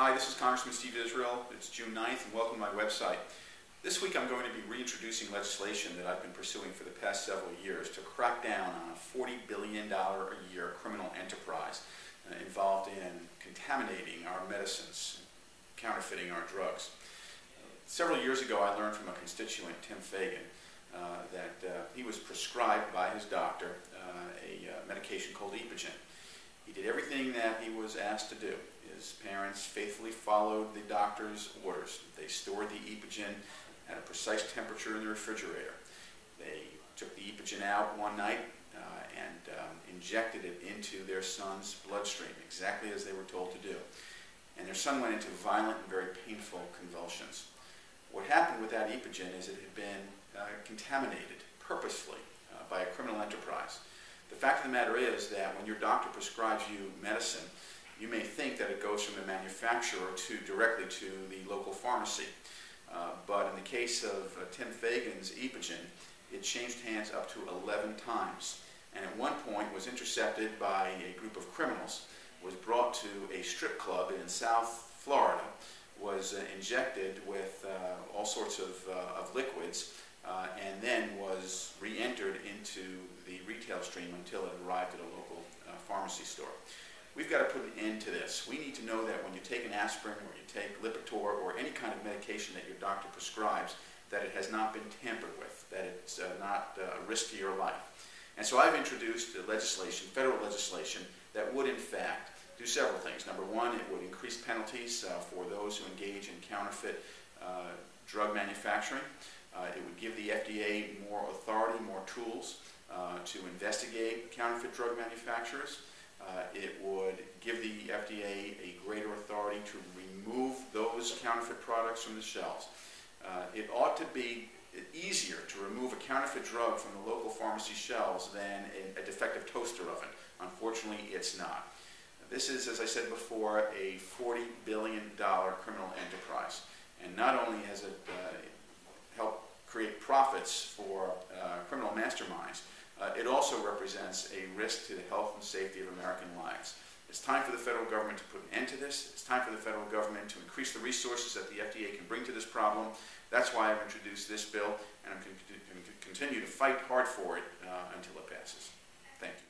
Hi, this is Congressman Steve Israel. It's June 9th, and welcome to my website. This week I'm going to be reintroducing legislation that I've been pursuing for the past several years to crack down on a $40 billion a year criminal enterprise involved in contaminating our medicines, counterfeiting our drugs. Several years ago I learned from a constituent, Tim Fagan, that he was prescribed by his doctor a medication called Epogen. He did everything that he was asked to do. His parents faithfully followed the doctor's orders. They stored the Epogen at a precise temperature in the refrigerator. They took the Epogen out one night and injected it into their son's bloodstream, exactly as they were told to do. And their son went into violent and very painful convulsions. What happened with that Epogen is it had been contaminated purposefully by a criminal enterprise. The fact of the matter is that when your doctor prescribes you medicine, you may think that it goes from the manufacturer directly to the local pharmacy. But in the case of Tim Fagan's Epogen, it changed hands up to 11 times. And at one point was intercepted by a group of criminals, was brought to a strip club in South Florida, was injected with all sorts of liquids, and then was re-entered into the retail stream until it arrived at a local pharmacy store. We've got to put an end to this. We need to know that when you take an aspirin or you take Lipitor or any kind of medication that your doctor prescribes, that it has not been tampered with, that it's not a risk to your life. And so I've introduced legislation, federal legislation, that would in fact do several things. Number one, it would increase penalties for those who engage in counterfeit drug manufacturing. It would give the FDA more authority, more tools to investigate counterfeit drug manufacturers. It would give the FDA a greater authority to remove those counterfeit products from the shelves. It ought to be easier to remove a counterfeit drug from the local pharmacy shelves than a defective toaster oven. Unfortunately, it's not. This is, as I said before, a $40 billion criminal enterprise. And not only has it helped create profits for criminal masterminds, it also represents a risk to the health and safety of American lives. It's time for the federal government to put an end to this. It's time for the federal government to increase the resources that the FDA can bring to this problem. That's why I've introduced this bill, and I'm going to continue to fight hard for it until it passes. Thank you.